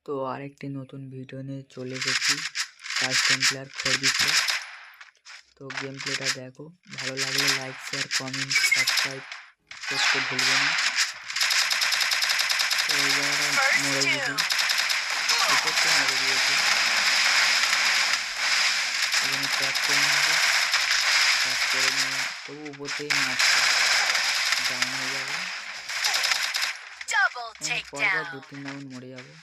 তো আরেকটি নতুন ভিডিও নিয়ে চলে এসেছি কাস্টম প্লেয়ার 4v4। তো গেম প্লেটা দেখো, ভালো লাগলে লাইক শেয়ার কমেন্ট সাবস্ক্রাইব করতে ভুলবে না। তো এই জায়গাটা মরে গেছি, উপরটা মরে গিয়েছি। এখানে ট্র্যাক করে নেবে, ট্র্যাক করে নিয়ে তবু উপর থেকে মারছে, ডাউন হয়ে যাবে। পরপর 2-3 রাউন্ড মরে যাবে,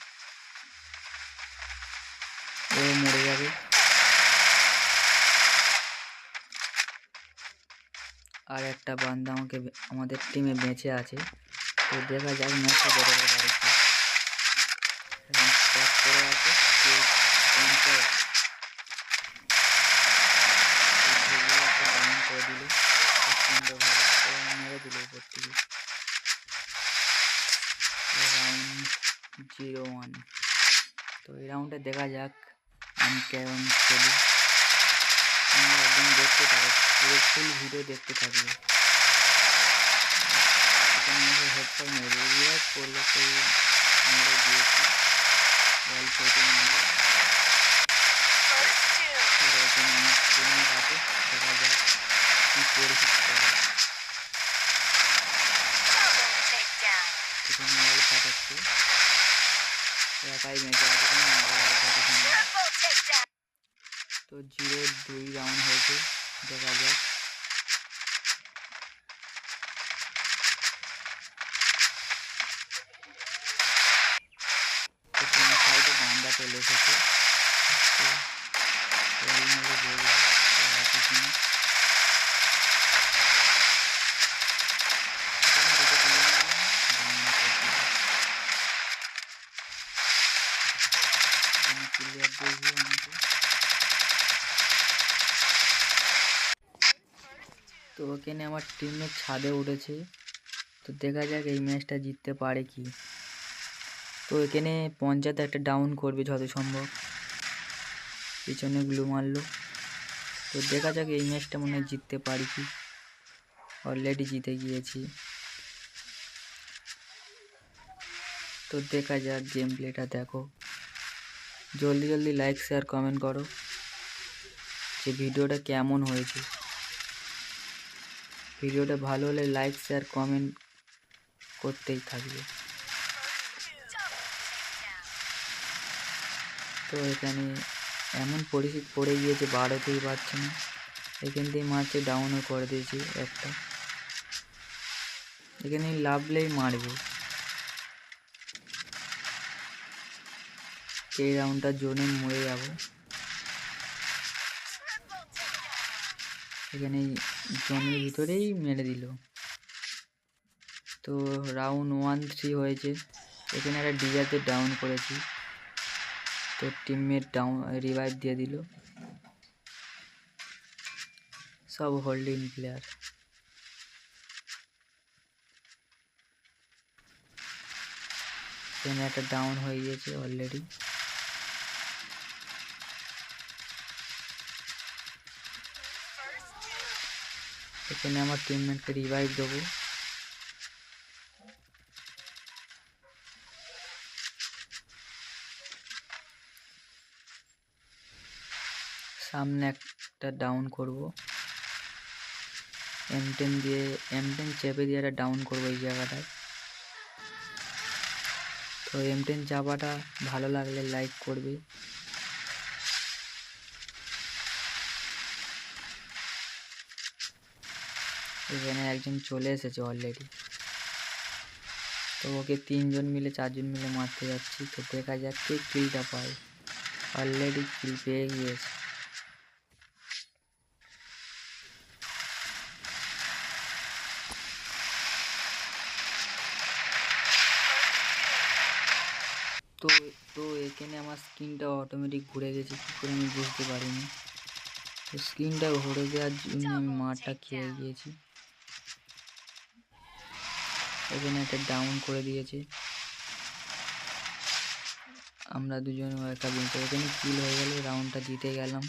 ও মরে যাবে। আর একটা বান্দা আমাদের টিমে বেঁচে আছে। তো দেখা যাক ম্যাচটা বেরোবে বাড়িতে ট্র্যাক করে আছে। ডাউন করে দিল সুন্দরভাবে, মেরে দিল উপর থেকে। রাউন্ড 0-1। তো এই রাউন্ডে দেখা যাক আমি কেমন খেলি। একদম দেখতে থাকবে, পুরো ফুল ভিডিও দেখতে থাকবে। এখানে আমাকে হেডশট মেরে রিভাইভ করলে তো মেরে দিয়েছি, বল ফেটে মারলো। আর এখানে আমার টিমমেট আছে, দেখা যাক কি পরিস্থিতি করে। এখানে বল ফাটাচ্ছে, একাই ম্যাচে আছে। তো 0-2 রাউন্ড হয়েছে, দেখা যাক। সাইডে বান্দা চলে এসেছে, তো ওখানে আমার টিমমেট ছাদে উঠেছে। তো দেখা যাক এই ম্যাচটা জিততে পারে কি। তো এখানে পঞ্চায়েত একটা ডাউন করবে যত সম্ভব, পিছনে গ্লু মারলো। তো দেখা যাক এই ম্যাচটা মনে হয় জিততে পারি কি। অলরেডি জিতে গিয়েছি। তো দেখা যাক গেম প্লেটা দেখো, জলদি জলদি লাইক শেয়ার কমেন্ট করো যে ভিডিওটা কেমন হয়েছে। ভিডিওটা ভালো হলে লাইক শেয়ার কমেন্ট করতেই থাকবে। তো এখানে এমন পরিস্থিতি পড়ে গিয়েছে, বাড়াতেই পারছে না। এখান থেকে মারছে, ডাউনও করে দিয়েছি একটা। এখানে লাভলেই মারবে। এই রাউন্ডটার জোনে মরে যাব। এখানে জোনের ভিতরেই মেরে দিল। তো রাউন্ড 1-3 হয়েছে। এখানে একটা ডিজারতে ডাউন করেছি, তো টিমমেট ডাউন রিভাইভ দিয়ে দিল। সব হোল্ডিং প্লেয়ার। এখানে একটা ডাউন হয়ে গিয়েছে অলরেডি। এখানে আমার টিমমেটকে রিভাইভ দেবো। সামনে একটা ডাউন করব, M10 দিয়ে M10 চেপে দিয়ে একটা ডাউন করবো এই জায়গাটায়। তো M10 চাপাটা ভালো লাগলে লাইক করবে। এখানে একজন চলে এসেছে অলরেডি। তো ওকে 3 জন মিলে 4 জন মিলে মারতে যাচ্ছি। তো দেখা যাক কে কিলটা পায়। অলরেডি কিল পেয়ে গিয়েছে। তো এখানে আমার স্ক্রিনটা অটোমেটিক ঘুরে গেছে, কী করে আমি বুঝতে পারিনি। তো স্ক্রিনটা ঘুরে যাওয়ার জন্য আমি মারটা খেয়ে গিয়েছি। এখানে একটা ডাউন করে দিয়েছে, আমরা দুজন একটা বেঞ্চে। এখানে কিল হয়ে গেল, রাউন্ডটা জিতে গেলাম।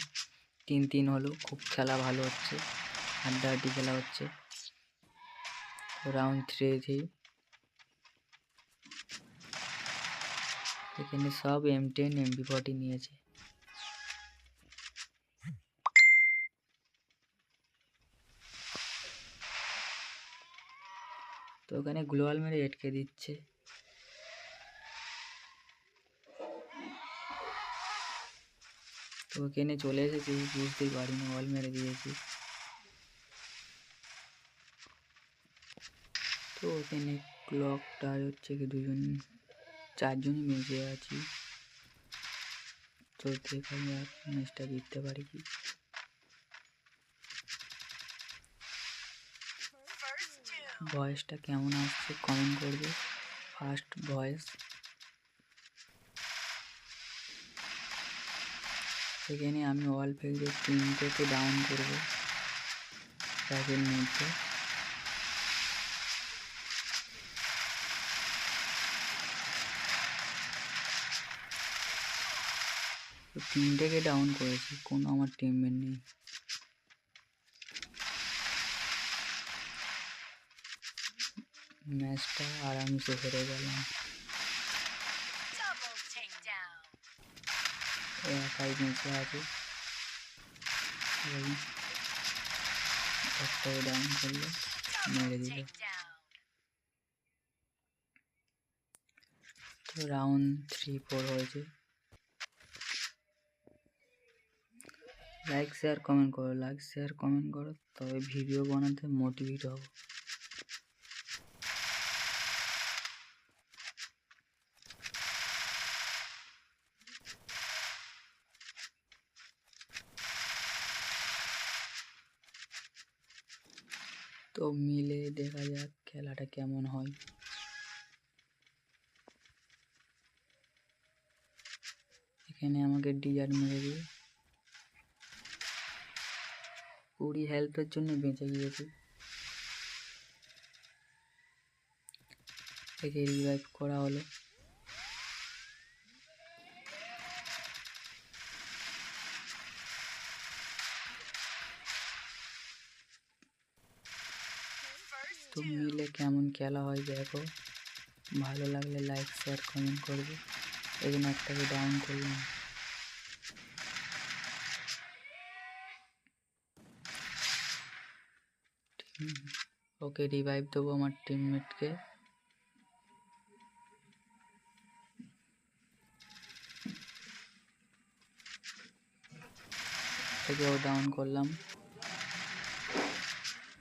3-3 হলো। খুব খেলা ভালো হচ্ছে, হাড্ডাহাড্ডি খেলা হচ্ছে। রাউন্ড 3-3। এখানে সব M10 MP40 নিয়েছে। তো ওখানে গ্লোয়াল মেরে এটকে দিচ্ছে। তো ওখানে চলে এসেছি, বুঝতেই পারিনি ওয়াল মেরে দিয়েছি। তো ওখানে ক্লকটা হচ্ছে কি 4জনই বেঁচে আছি। তো দেখা যাক ম্যাচটা জিততে পারি কি। ভয়েসটা কেমন আসছে কমেন্ট করবে। First voice. এখানে আমি ওয়াল ফেলে 3টেকে ডাউন করবো প্যাকের মধ্যে। তো 3টেকে ডাউন করেছি, কোনো আমার টিমমেট নেই। ম্যাচটা আরামসে হেরে গেলাম। একাই বেঁচে আছে। একটাকে ডাউন করলে মেরে দিল। তো রাউন্ড 3-4 হয়েছে। লাইক শেয়ার কমেন্ট করো, তবে ভিডিও বানাতে মোটিভেট হব। তো মিলে দেখা যাক খেলাটা কেমন হয়। এখানে আমাকে ডিজার মেরে দিয়ে 20 হেল্পের জন্য বেঁচে গিয়েছি। একে রিভাইভ করা হলো। তো মিলে কেমন খেলা হয় দেখো। ভালো লাগলে লাইক শেয়ার কমেন্ট করবে। এখানে একটাকে ডাউন করলাম। ওকে রিভাইভ দেবো আমার টিমমেটকে। একেও ডাউন করলাম।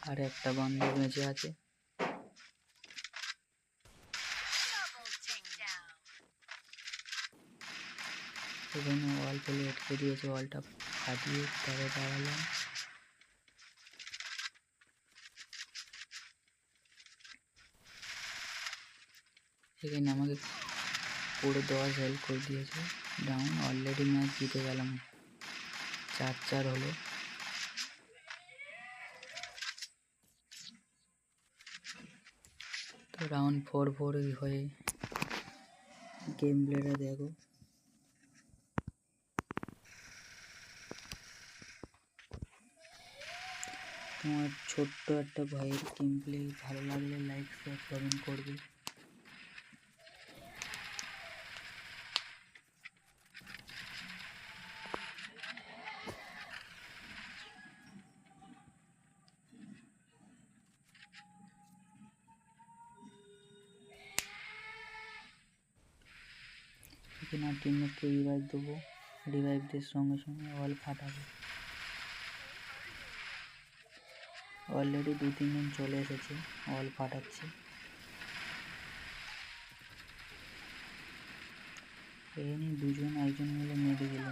আর একটা বান্দা বেঁচে আছে। এখানে ওয়াল ফেলে আটকে দিয়েছে, ওয়ালটা ফাটিয়ে তবে দাঁড়ালাম। এখানে আমাকে পুরো 10 হেল্প করে দিয়েছে। ডাউন। অলরেডি ম্যাচ জিতে গেলাম। 4-4 হলো। তো রাউন্ড 4-4 হয়ে গেম প্লেটা দেখো। তোমার ছোট্ট একটা ভাইয়ের গেম প্লে ভালো লাগলে লাইক শেয়ার কমেন্ট করবে। এখানে আর টিমমেটকে রিভাইভ দেবো। রিভাইভ দিয়ে সঙ্গে সঙ্গে ওয়াল ফাটাবো। অলরেডি 2-3 জন চলে এসেছে, ওয়াল ফাটাচ্ছে। এখানে দুজন একজন মিলে মেরে দিল।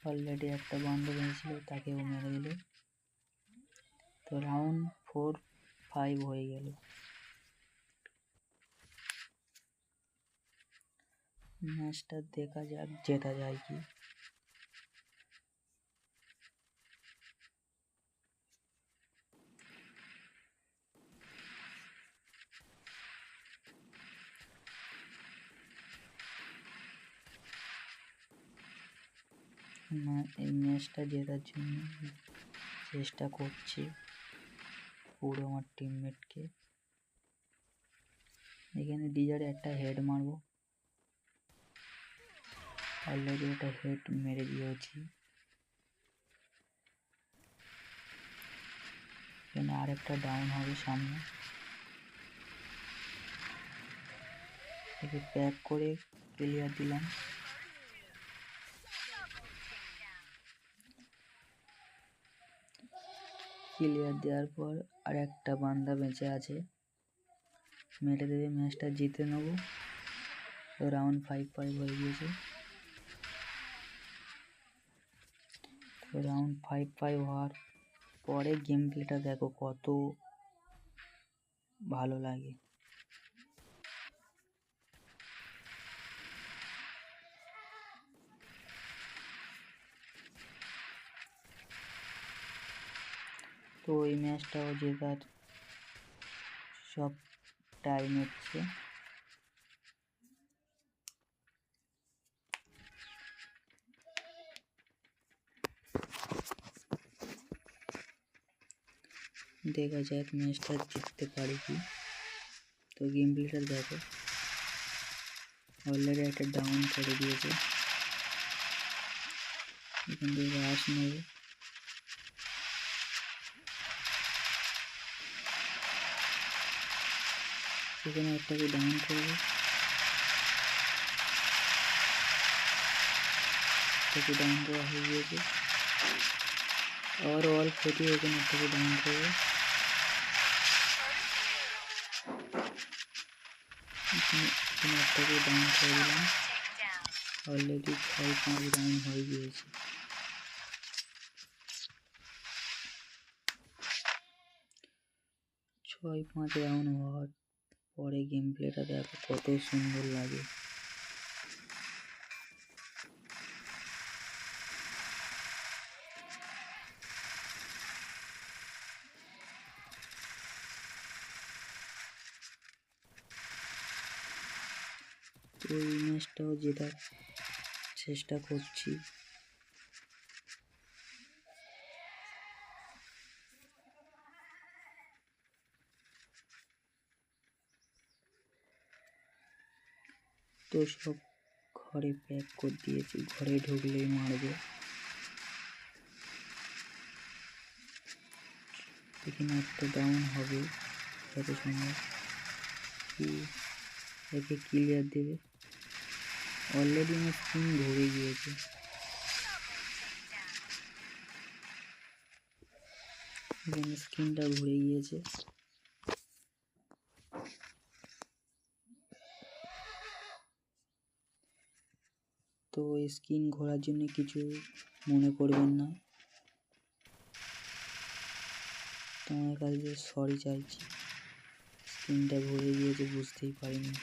অলরেডি একটা বান্দা বেঁচেছিল, তাকেও মেরে দিল। তো রাউন্ড 4-5 হয়ে গেল। ম্যাচটা দেখা যাক জেতা যায় কি। এই ম্যাচটা জেতার জন্য চেষ্টা করছি পুরো আমার টিমমেটকে। এখানে ডিজারে একটা হেড মারবো, অলরেডি একটা হেড মেরে দিয়েছি। এখানে আরেকটা ডাউন হবে সামনে, একে প্যাক করে ক্লিয়ার দিলাম। ক্লিয়ার দেওয়ার পর আর একটা বান্দা বেঁচে আছে, মেরে দেবে, ম্যাচটা জিতে নেবো। রাউন্ড 5-5 হয়ে গিয়েছে। রাউন্ড 5-5 হওয়ার পরে গেম প্লেটা দেখো কত ভালো লাগে। তো এই ম্যাচটাও জেতার সব টাইম হচ্ছে। দেখা যাক ম্যাচটা জিততে পারি কি। তো গেম প্লেটা দেখো, অলরেডি একটা ডাউন করে দিয়েছে। এখান থেকে রাশ নেব, এখানে একটাকে ডাউন করবো, একটাকে ডাউন করা হয়ে গিয়েছে। আবার অল ফেটিয়ে এখানে একটাকে ডাউন করবো, এখানে একটাকে ডাউন করে দিলাম। অলরেডি 6-5 রাউন্ড হয়ে গিয়েছে। ছয় 5 রাউন্ড হওয়ার পরে গেম প্লেটা দেখো কত সুন্দর লাগে। তো এই ম্যাচটাও জেতার চেষ্টা করছি। তো সব ঘরে প্যাক করে দিয়েছি, ঘরে ঢুকলেই মারবে। এখানে একটা ডাউন হবে যত সময় কি, একে ক্লিয়ার দেবে। অলরেডি আমার স্কিন ঘুরে গিয়েছে, এখানে স্কিনটা ঘুরে গিয়েছে। তো স্কিন ঘোরার জন্য কিছু মনে করবেন না, তোমার কাছে সরি চাইছি, স্কিনটা ঘুরে গিয়েছে বুঝতেই পারিনি।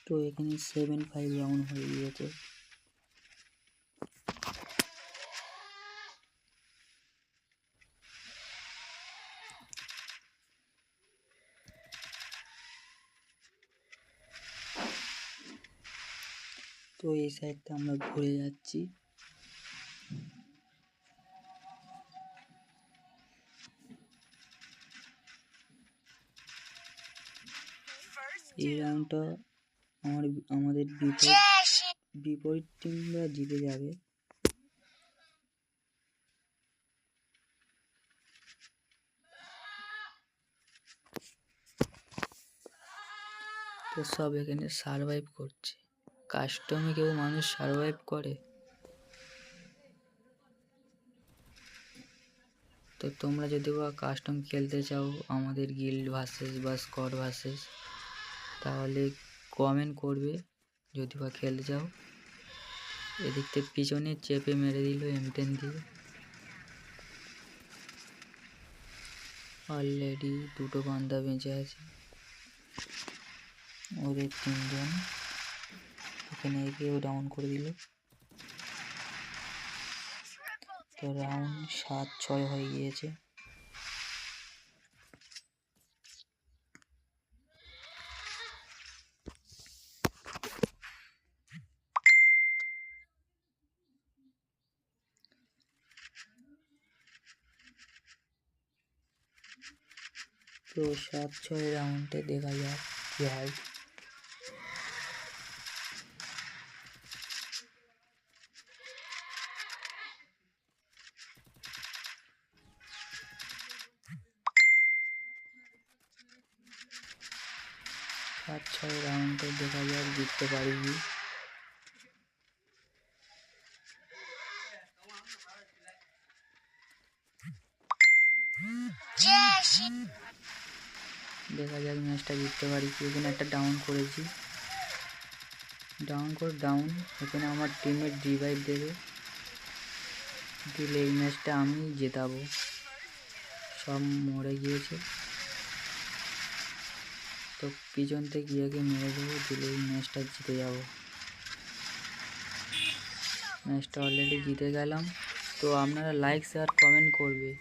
তো এখানে 7-5 রাউন্ড হয়ে গিয়েছে। তো এই সাইডটা আমরা ঘুরে যাচ্ছি। এই রাউন্ডটা আমাদের বিপরীত টিমরা জিতে যাবে। তো সব এখানে সারভাইভ করছে। কাস্টমে কেউ মানুষ সারভাইভ করে? তো তোমরা যদি বা কাস্টম খেলতে চাও আমাদের গিল্ড ভার্সেস বা স্কোয়াড ভার্সেস, তাহলে কমেন্ট করবে যদি বা খেলতে চাও। এদিক থেকে পিছনে চেপে মেরে দিল M10 দিয়ে। অলরেডি দুটো বান্দা বেঁচে আছে, ওদের 3 জন। এখানে একেও ডাউন করে দিল। তো রাউন্ড 7-6 হয়ে গিয়েছে। তো 7-6 রাউন্ডে দেখা যাক কি হয়। আর 6 রাউন্ডে দেখা যাক জিততে পারি কি। দেখা যাক ম্যাচটা জিততে পারি কি। এখানে একটা ডাউন করেছি, ডাউন। এখানে আমার টিমমেট রিভাইভ দেবে, দিলে এই ম্যাচটা আমি জেতাবো। সব মরে গিয়েছে, তো পিছন থেকে গিয়ে মেরে দেবো, দিলে এই ম্যাচটা জিতে যাব। ম্যাচটা অলরেডি জিতে গেলাম। তো আপনারা লাইক শেয়ার কমেন্ট করবে।